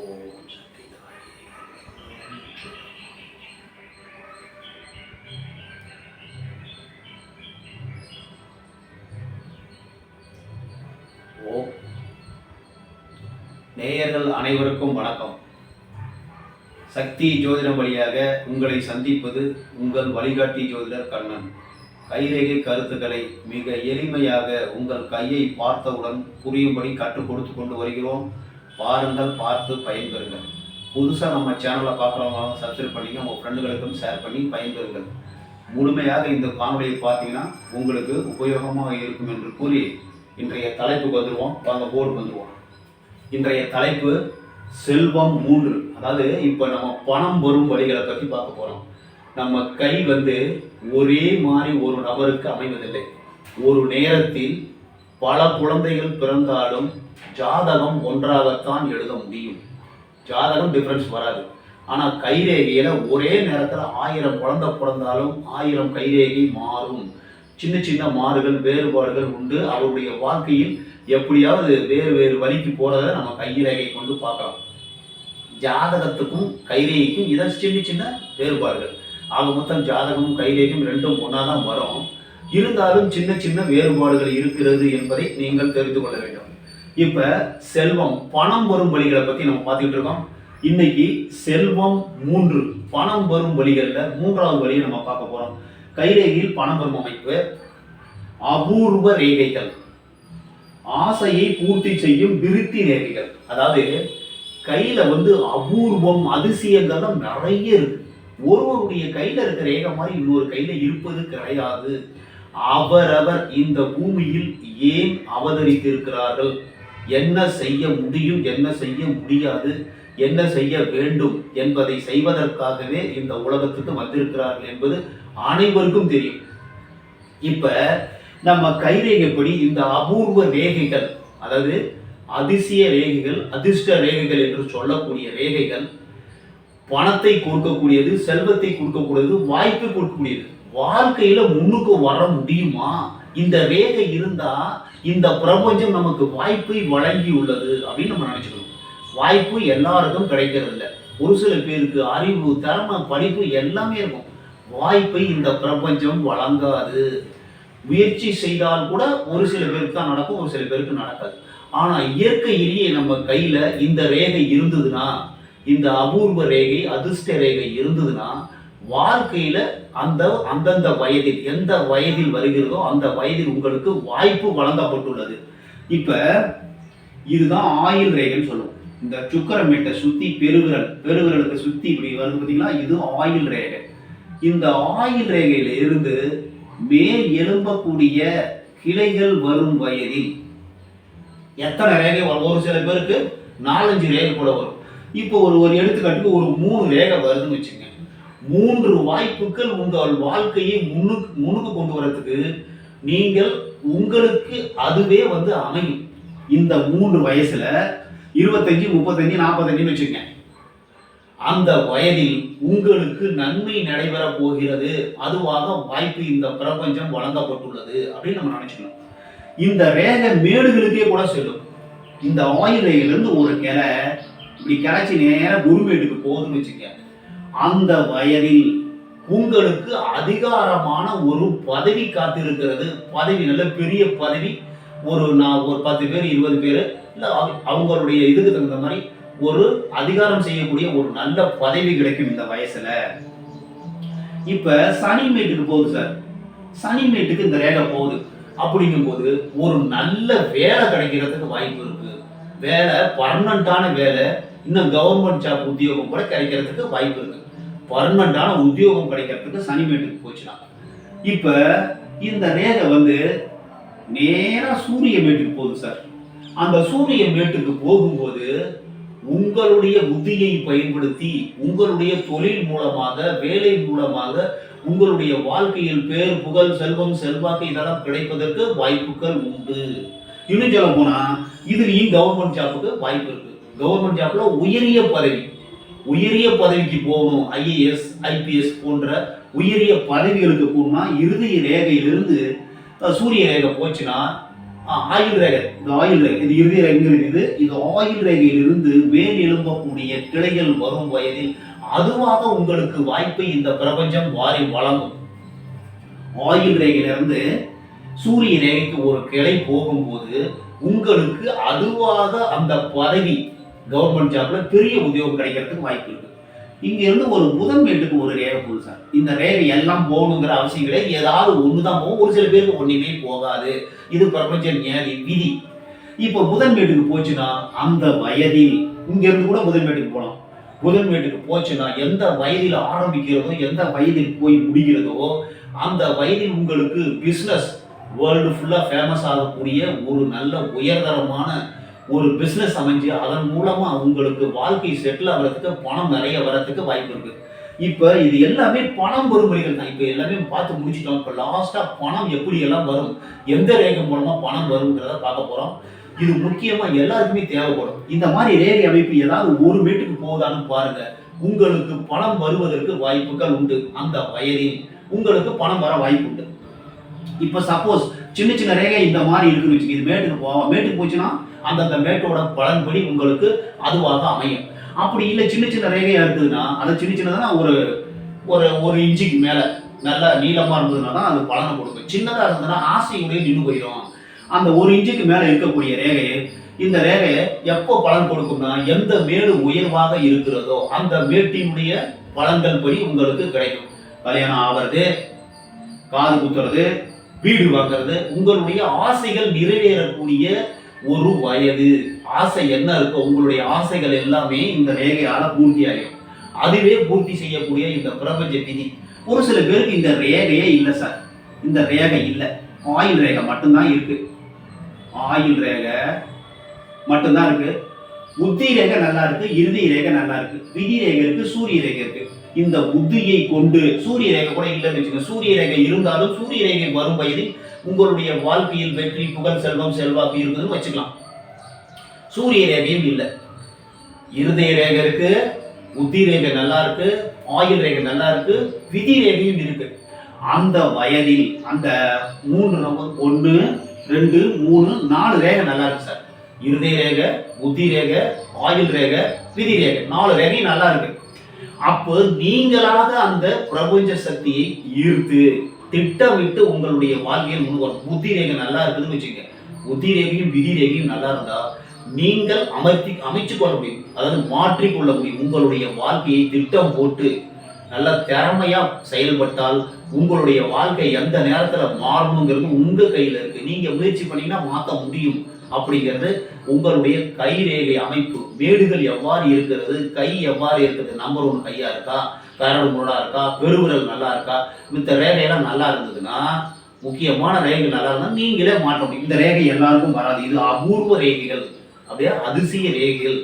ஓம் சக்தி தாயே. ஓம். நேயர்கள் அனைவருக்கும் வணக்கம். சக்தி ஜோதிடம் வழியாக உங்களை சந்திப்பது உங்கள் வழிகாட்டி ஜோதிடர் கண்ணன். கைரேகை கருத்துக்களை மிக எளிமையாக உங்கள் கையை பார்த்தவுடன் புரியும்படி கற்றுக் கொடுத்து கொண்டு வருகிறோம். பாருங்கள், பார்த்து பயன்பெறுங்கள். புதுசாக நம்ம சேனலை பார்க்குறவங்க சப்ஸ்கிரைப் பண்ணிங்க, உங்கள் ஃப்ரெண்டுகளுக்கும் ஷேர் பண்ணி பயன்பெறுங்கள். முழுமையாக இந்த காணொலியை பார்த்தீங்கன்னா உங்களுக்கு உபயோகமாக இருக்கும் என்று கூறி இன்றைய தலைப்புக்கு வந்துடுவோம். வாங்க போர்டுக்கு வந்துடுவோம். இன்றைய தலைப்பு செல்வம் 3. அதாவது இப்போ நம்ம பணம் வரும் வழிகளை பற்றி பார்க்க போகிறோம். நம்ம கை ஒரே மாதிரி ஒரு நபருக்கு அமைவதில்லை. ஒரு நேரத்தில் பல குழந்தைகள் பிறந்தாலும் ஜாதகம் ஒன்றாகத்தான் எழுத முடியும். ஜாதகம் டிஃப்ரென்ஸ் வராது. ஆனால் கைரேகையில் ஒரே நேரத்தில் 1000 குழந்தை பிறந்தாலும் 1000 கைரேகை மாறும். சின்ன சின்ன மாறுகள், வேறுபாடுகள் உண்டு. அவருடைய வாழ்க்கையில் எப்படியாவது வேறு வேறு வழிக்கு போகிறத நம்ம கைரேகை கொண்டு பார்க்கலாம். ஜாதகத்துக்கும் கைரேகைக்கும் இதை சின்ன சின்ன வேறுபாடுகள். ஆக மொத்தம் ஜாதகமும் கைரேகையும் ரெண்டும் ஒன்றா தான் வரும். இருந்தாலும் சின்ன சின்ன வேறுபாடுகள் இருக்கிறது என்பதை நீங்கள் தெரிந்து கொள்ள வேண்டும். இப்போ செல்வம், பணம் வரும் வழிகளை பற்றி நம்ம பார்த்துக்கிட்டு இருக்கோம். இன்னைக்கு செல்வம் 3, பணம் வரும் வழிகளில் 3வது வழியை நம்ம பார்க்க போகிறோம். கைரேகையில் பணம் வரும் அமைப்பு. அபூர்வ ரேகைகள், ஆசையை பூர்த்தி செய்யும் விருத்தி ரேகைகள். அதாவது கையில் அபூர்வம், அதிசயங்கள்லாம் நிறைய இருக்கு. ஒருவருடைய கையில் இருக்கிற ரேகை மாதிரி இன்னொரு கையில் இருப்பது கிடையாது. அவரவர் இந்த பூமியில் ஏன் அவதரித்திருக்கிறார்கள், என்ன செய்ய முடியும், என்ன செய்ய முடியாது, என்ன செய்ய வேண்டும் என்பதை செய்வதற்காகவே இந்த உலகத்துக்கு வந்திருக்கிறார்கள் என்பது அனைவருக்கும் தெரியும். இப்ப நம்ம கைரேகைப்படி இந்த அபூர்வ ரேகைகள், அதாவது அதிசய ரேகைகள், அதிர்ஷ்ட ரேகைகள் என்று சொல்லக்கூடிய ரேகைகள் பணத்தை கொடுக்கக்கூடியது, செல்வத்தை கொடுக்கக்கூடியது, வாய்ப்பை கொடுக்கக்கூடியது. வாழ்க்கையில முன்னுக்கு வர முடியுமா? இந்த ரேகை இருந்தா இந்த பிரபஞ்சம் நமக்கு வாய்ப்பை வழங்கி உள்ளது அப்படின்னு நம்ம நினைச்சுக்கணும். வாய்ப்பு எல்லாருக்கும் கிடைக்கிறது இல்லை. ஒரு சில பேருக்கு அறிவு, திறமை, படிப்பு எல்லாமே இருக்கும். வாய்ப்பை இந்த பிரபஞ்சம் வழங்காது. முயற்சி செய்தால் கூட ஒரு சில பேருக்கு தான் நடக்கும், ஒரு சில பேருக்கு நடக்காது. ஆனா இயற்கையிலேயே நம்ம கையில இந்த ரேகை இருந்ததுன்னா, இந்த அபூர்வ ரேகை, அதிர்ஷ்ட ரேகை இருந்ததுன்னா, வாழ்க்கையில அந்தந்த வயதில், எந்த வயதில் வருகிறதோ அந்த வயதில் உங்களுக்கு வாய்ப்பு வழங்கப்பட்டுள்ளது. இப்ப இதுதான் ஆயுள் ரேகைன்னு சொல்லுவோம். இந்த சுக்கரமேட்டை சுத்தி பெருவிரலுக்கு சுத்தி இப்படி வருது பார்த்தீங்களா, இது ஆயுள் ரேகை. இந்த ஆயுள் ரேகையில இருந்து மேல் எழும்பக்கூடிய கிளைகள் வரும் வயதில் எத்தனை ரேகை வரும்? ஒரு சில பேருக்கு 4-5 ரேகை கூட வரும். இப்போ ஒரு எடுத்துக்காட்டுக்கு ஒரு 3 ரேகை வருதுன்னு வச்சுங்க. 3 வாய்ப்புகள் உங்கள் வாழ்க்கையை முன்னுக்கு கொண்டு வரதுக்கு நீங்கள் உங்களுக்கு அதுவே அமையும். இந்த 3 வயசுல 25, 35, 45 வச்சுங்க. அந்த வயதில் உங்களுக்கு நன்மை நடைபெற போகிறது. அதுவாக வாய்ப்பு இந்த பிரபஞ்சம் வழங்கப்பட்டுள்ளது அப்படின்னு நம்ம நினைச்சுக்கணும். இந்த ரேகை மேடுகளுக்கே கூட செல்லும். இந்த ஆயுள் ரேகையிலிருந்து ஒரு கிளை இப்படி கிளச்சி நேரம் குருமேட்டுக்கு போகுதுன்னு வச்சுக்க. அந்த வயதில் உங்களுக்கு அதிகாரமான ஒரு பதவி காத்திருக்கிறது. பதவி, நல்ல பெரிய பதவி. ஒரு 10 பேர் 20 பேர் இல்லை அவங்களுடைய இதுக்கு தகுந்த மாதிரி ஒரு அதிகாரம் செய்யக்கூடிய ஒரு நல்ல பதவி கிடைக்கும் இந்த வயசுல. இப்ப சனி மேட்டுக்கு போகுது சார். சனி மேட்டுக்கு இந்த ரேகை போகுது. அப்படிங்கும் போது ஒரு நல்ல வேலை கிடைக்கிறதுக்கு வாய்ப்பு இருக்கு. வேலை, பர்மனண்டான வேலை, இன்னும் கவர்மெண்ட் ஜாப் உத்தியோகம் கூட கிடைக்கிறதுக்கு வாய்ப்பு இருக்கு. பர்மனண்டான உத்தியோகம் கிடைக்கிறதுக்கு சனி மேட்டுக்கு போச்சுன்னா, இப்ப இந்த ரேகை நேரா சூரிய மேட்டுக்கு போகுது சார். அந்த சூரிய மேட்டுக்கு போகும்போது உங்களுடைய புத்தியை பயன்படுத்தி உங்களுடைய தொழில் மூலமாக, வேலை மூலமாக உங்களுடைய வாழ்க்கையில் பேர், புகழ், செல்வம், செல்வாக்கு இதெல்லாம் கிடைப்பதற்கு வாய்ப்புகள் உண்டு. இன்னும் சொல்ல போனா இதுலயும் கவர்மெண்ட் ஜாப்புக்கு வாய்ப்பு இருக்கு. கவர்மெண்ட் ஜாப்ல உயரிய பதவிக்கு போகணும். IAS, IPS போன்ற உயரிய பதவிகளுக்கு போகணும்னா இறுதி ரேகையிலிருந்து சூரிய ரேகை போச்சுன்னா ஆயுள் ரேகை, இந்த ஆயுள் ரேகை, இது இறுதி ரேகை இது ஆயுள் ரேகையிலிருந்து மேல் எழும்பக்கூடிய கிளைகள் வரும் வயதில் அதுவாக உங்களுக்கு வாய்ப்பை இந்த பிரபஞ்சம் வாரி வழங்கும். ஆயுள் ரேகையிலிருந்து சூரிய ரேகைக்கு ஒரு கிளை போகும்போது உங்களுக்கு அதுவாக அந்த பதவி கவர்மெண்ட் ஜாப்ல பெரிய உத்தியோகம் கிடைக்கிறதுக்கு வாய்ப்பு இருக்கு. இங்க இருந்து ஒரு புதன் வீட்டுக்கு ஒரு ரேகை போகுது சார். இந்த ரேகை எல்லாம் போகணுங்கிற அவசியம் கிடையாது. ஏதாவது ஒண்ணுதான் போகும். ஒரு சில பேருக்கு ஒண்ணுமே போகாது. இது பிரபஞ்ச நியதி விதி. இப்ப புதன் வீட்டுக்கு போச்சுன்னா அந்த வயதில் இங்க இருந்து கூட புதன் வீட்டுக்கு போகலாம். புதன் வீட்டுக்கு போச்சுன்னா எந்த வயதில் ஆரம்பிக்கிறதோ எந்த வயதில் போய் முடிகிறதோ அந்த வயதில் உங்களுக்கு பிசினஸ் வேர்ல்டு ஃபுல்லா ஃபேமஸ் ஆகக்கூடிய ஒரு நல்ல உயர்தரமான ஒரு பிசினஸ் அமைஞ்சு அதன் மூலமா உங்களுக்கு வாழ்க்கை செட்டில் ஆகிறதுக்கு பணம் நிறைய வரதுக்கு வாய்ப்பு இருக்கு. இப்ப இது எல்லாமே பணம் வரும் வழிகள் தான். இப்ப எல்லாமே பார்த்து முடிச்சிட்டோம். இப்ப லாஸ்டா பணம் எப்படி எல்லாம் வரும், எந்த ரேகை மூலமா பணம் வருங்கிறத பார்க்க போறோம். இது முக்கியமா எல்லாருக்குமே தேவைப்படும். இந்த மாதிரி ரேகை அமைப்பு ஏதாவது ஒரு வீட்டுக்கு போகுதான்னு பாருங்க. உங்களுக்கு பணம் வருவதற்கு வாய்ப்புகள் உண்டு. அந்த வயதில் உங்களுக்கு பணம் வர வாய்ப்பு உண்டு. இப்ப சப்போஸ் சின்ன சின்ன ரேகை இந்த மாதிரி இருக்குன்னு வச்சுக்க, இது மேட்டுக்கு போவோம். மேட்டுக்கு போச்சுன்னா அந்தந்த மேட்டோட பலன்படி உங்களுக்கு அதுவாக அமையும். அப்படி இல்லை சின்ன சின்ன ரேகையா இருக்குதுன்னா அதை சின்ன சின்னதானா ஒரு ஒரு ஒரு இன்ச்சுக்கு மேல நல்லா நீளமா இருந்ததுன்னா தான் அது பலனை கொடுக்கும். சின்னதா இருந்ததுன்னா ஆசையுடைய நின்று போயிடும். அந்த ஒரு இன்ச்சுக்கு மேல இருக்கக்கூடிய ரேகையை இந்த ரேகையை எப்போ பலன் கொடுக்கும்னா எந்த மேடு உயர்வாக இருக்கிறதோ அந்த மேட்டினுடைய பலன்கள் படி உங்களுக்கு கிடைக்கும். கல்யாணம் ஆகிறது, காது குத்துறது, வீடு வாங்குறது, உங்களுடைய ஆசைகள் நிறைவேறக்கூடிய ஒரு வயது. ஆசை என்ன இருக்கோ உங்களுடைய ஆசைகள் எல்லாமே இந்த ரேகையால பூர்த்தி ஆகும். அதுவே பூர்த்தி செய்யக்கூடிய இந்த பிரபஞ்ச விதி. ஒரு சில பேருக்கு இந்த ரேகையே இல்லை சார். இந்த ரேகை இல்லை, ஆயுள் ரேகை மட்டும்தான் இருக்கு. ஆயுள் ரேகை மட்டும்தான் இருக்கு. புத்தி ரேகை நல்லா இருக்கு, இறுதி ரேகை நல்லா இருக்கு, விதி ரேகை இருக்கு, சூரிய ரேகை இருக்கு. இந்த புத்தியை கொண்டு சூரிய ரேகை கூட இல்லைன்னு வச்சுக்கோங்க. சூரிய ரேகை இருந்தாலும் சூரிய ரேகை வரும் வயதில் உங்களுடைய வாழ்க்கையில் வெற்றி, புகழ், செல்வம், செல்வாக்கு இருக்குதுன்னு வச்சுக்கலாம். சூரிய ரேகையும் இல்லை, இருதய ரேகை இருக்கு, புத்தி ரேகை நல்லா இருக்கு, ஆயுள் ரேகை நல்லா இருக்கு, விதி ரேகையும் இருக்கு. அந்த வயதில் அந்த 3 1 2 3 4 ரேகை நல்லா இருக்கு சார். இருதய ரேகை, புத்தி ரேகை, ஆயுள் ரேகை, விதி ரேகை, 4 ரேகை நல்லா இருக்கு. அப்போ நீங்களாக அந்த பிரபஞ்ச சக்தியை ஈர்த்து திட்டமிட்டு உங்களுடைய வாழ்க்கையில் முன்வரும். புத்தி ரேகை நல்லா இருக்குதுன்னு வச்சுக்கோங்க. புத்தி ரேகையும் விதி ரேகையும் நல்லா இருந்தா நீங்கள் அமைச்சு கொள்ள முடியும், அதாவது மாற்றிக்கொள்ள முடியும். உங்களுடைய வாழ்க்கையை திட்டம் போட்டு நல்ல திறமையா செயல்பட்டால் உங்களுடைய வாழ்க்கை எந்த நேரத்துல மாறணுங்கிறது உங்க கையில இருக்கு. நீங்க முயற்சி பண்ணீங்கன்னா மாற்ற முடியும். அப்படிங்கிறது உங்களுடைய கை ரேகை அமைப்பு. மேடுகள் எவ்வாறு இருக்கிறது, கை எவ்வாறு இருக்கிறது, நம்பர் 1 கையா இருக்கா, கரடு முரடா இருக்கா, பெருவிரல் நல்லா இருக்கா, மித்த ரேகையெல்லாம் நல்லா இருந்ததுன்னா, முக்கியமான ரேகைகள் நல்லா இருந்தால் நீங்களே மாற்ற முடியும். இந்த ரேகை எல்லாருக்கும் வராது. இது அபூர்வ ரேகைகள், அப்படியே அதிசய ரேகைகள்.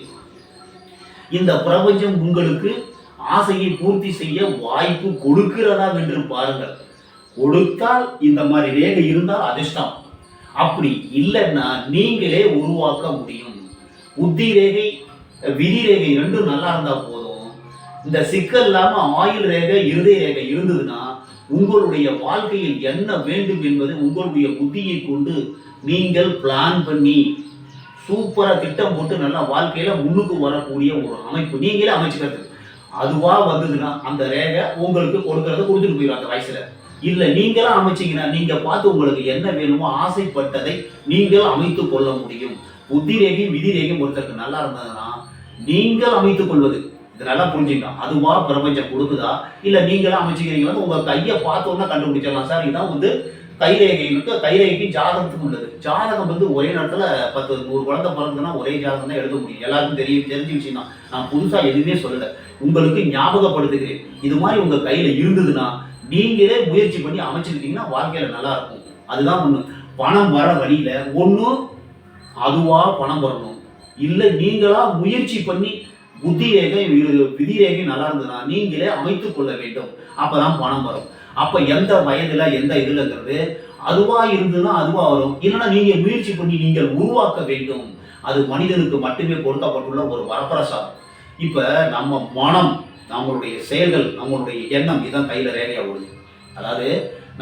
இந்த பிரபஞ்சம் உங்களுக்கு ஆசையை பூர்த்தி செய்ய வாய்ப்பு கொடுக்கிறதா என்று பாருங்கள். கொடுத்தால் இந்த மாதிரி ரேகை இருந்தால் அதிர்ஷ்டம். அப்படி இல்லைன்னா நீங்களே உருவாக்க முடியும். புத்தி ரேகை, விதி ரேகை ரெண்டும் நல்லா இருந்தா போதும். இந்த சிக்கல் இல்லாம ஆயுள் ரேகை, இருதய ரேகை இருந்ததுன்னா உங்களுடைய வாழ்க்கையில் என்ன வேண்டும் என்பது உங்களுடைய புத்தியை கொண்டு நீங்கள் பிளான் பண்ணி சூப்பரா திட்டம் போட்டு நல்லா வாழ்க்கையில முன்னுக்கு வரக்கூடிய ஒரு அமைப்பு நீங்களே அமைச்சுக்கிறது. அதுவா வந்ததுன்னா அந்த ரேகை உங்களுக்கு கொடுக்கறத கொடுத்துட்டு போயிடும் அந்த வயசுல. இல்ல நீங்களா அமைச்சீங்கன்னா நீங்க பார்த்து உங்களுக்கு என்ன வேணுமோ ஆசைப்பட்டதை நீங்கள் அமைத்துக் கொள்ள முடியும். புத்தி ரேகையும் விதி ரேகையும் ஒருத்தருக்கு நல்லா இருந்ததுன்னா நீங்கள் அமைத்துக் கொள்வது. இது நல்லா புரிஞ்சுக்கலாம். அதுவா பிரபஞ்சம் கொடுக்குதா இல்ல நீங்களா அமைச்சுக்கிறீங்களா உங்க கையை பார்த்தோன்னா கண்டுபிடிச்சிடலாம் சார். இதான் கைரேகைக்கு கைரேகைக்கு ஜாதகத்துக்கு உள்ளது. ஜாதகம் ஒரே நேரத்துல 10 100 குழந்தை பிறந்ததுன்னா ஒரே ஜாதகம் தான் எழுத முடியும். எல்லாருக்கும் தெரிஞ்ச விஷயம் தான். நான் புதுசா எதுவுமே சொல்லல, உங்களுக்கு ஞாபகப்படுத்துகிறேன். இது மாதிரி உங்க கையில இருந்ததுன்னா நீங்களே முயற்சி பண்ணி அமைச்சிருக்கீங்கன்னா வாழ்க்கையில நல்லா இருக்கும். அதுதான் ஒண்ணு. பணம் வர வழியில ஒண்ணு அதுவா பணம் வரணும், இல்ல நீங்களா முயற்சி பண்ணி புத்தி ரேகை விதி ரேகை நல்லா இருந்ததுன்னா நீங்களே அமைத்துக் கொள்ள வேண்டும். அப்பதான் பணம் வரும். அப்ப எந்த வயதுல எந்த இதுலங்கிறது அதுவா இருந்ததுன்னா அதுவா வரும். இல்லைன்னா நீங்க முயற்சி பண்ணி நீங்கள் உருவாக்க வேண்டும். அது மனிதனுக்கு மட்டுமே கொடுக்கப்பட்டுள்ள ஒரு வரப்பிரசாதம். இப்ப நம்ம மனம், நம்மளுடைய செயல்கள், நம்மளுடைய எண்ணம் இதான் கையில ரேகையா ஓடுது. அதாவது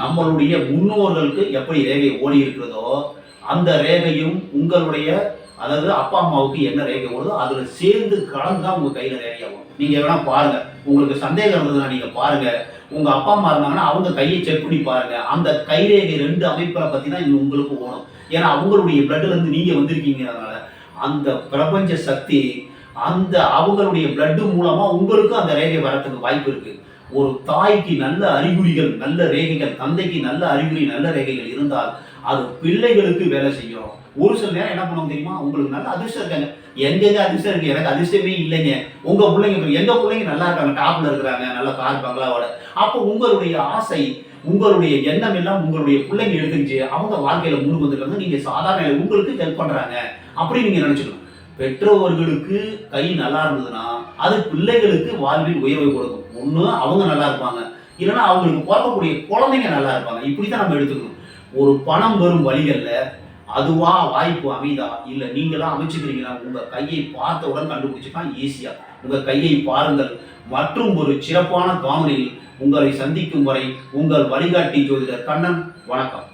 நம்மளுடைய முன்னோர்களுக்கு எப்படி ரேகை ஓடி இருக்கிறதோ அந்த ரேகையும் உங்களுடைய அதாவது அப்பா அம்மாவுக்கு என்ன ரேகை வருதோ அதுல சேர்ந்து கலந்து தான் உங்க கையில ரேகையாகும். நீங்க வேணா பாருங்க, உங்களுக்கு சந்தேகம் இருந்ததுன்னா நீங்க பாருங்க. உங்க அப்பா அம்மா இருந்தாங்கன்னா அவங்க கையை செக் பண்ணி பாருங்க. அந்த கைரேகை 2 அமைப்புகளை பத்தி தான் இது உங்களுக்கு ஓடும். ஏன்னா அவங்களுடைய பிளட்ல இருந்து நீங்க வந்திருக்கீங்கனால அந்த பிரபஞ்ச சக்தி அந்த அவங்களுடைய பிளட் மூலமா உங்களுக்கு அந்த ரேகை வரத்துக்கு வாய்ப்பு இருக்கு. ஒரு தாய்க்கு நல்ல அறிகுறிகள், நல்ல ரேகைகள், தந்தைக்கு நல்ல அறிகுறி, நல்ல ரேகைகள் இருந்தால் அது பிள்ளைகளுக்கு வேலை செய்யும். ஒரு சில நேரம் என்ன பண்ணுவோம் தெரியுமா? உங்களுக்கு நல்ல அதிர்ஷ்டம் இருக்காங்க. எங்கெங்க அதிர்ஷ்டம் இருக்கு? எனக்கு அதிர்ஷ்டமே இல்லைங்க. உங்க பிள்ளைங்க எங்க பிள்ளைங்க நல்லா இருக்காங்க, டாப்ல இருக்கிறாங்க, நல்ல கார் பங்களாவோட. அப்போ உங்களுடைய ஆசை, உங்களுடைய எண்ணம் எல்லாம் உங்களுடைய பிள்ளைங்க எடுத்துக்கிச்சு அவங்க வாழ்க்கையில முன்னுக்கு வந்துருக்காங்க. நீங்க சாதாரண உங்களுக்கு ஹெல்ப் பண்றாங்க அப்படி நீங்க நினைச்சுக்கணும். பெற்றோர்களுக்கு கை நல்லா இருந்ததுன்னா அது பிள்ளைகளுக்கு வாழ்வில் உயர்வை கொடுக்கும். ஒண்ணு அவங்க நல்லா இருப்பாங்க, இல்லைன்னா அவங்களுக்கு பிறக்கக்கூடிய குழந்தைங்க நல்லா இருப்பாங்க. இப்படித்தான் நம்ம எடுத்துக்கணும். ஒரு பணம் வரும் வழிகள்ல அதுவா வாய்ப்பு அமைதா இல்ல நீங்களா அமைச்சுக்கிறீங்களா? உங்க கையை பார்த்தவுடன் கண்டுபிடிச்சுக்கலாம் ஈஸியா. உங்க கையை பாருங்கள். மற்றும் ஒரு சிறப்பான காணொளியில் உங்களை சந்திக்கும் வரை உங்கள் வழிகாட்டி ஜோதிடர் கண்ணன். வணக்கம்.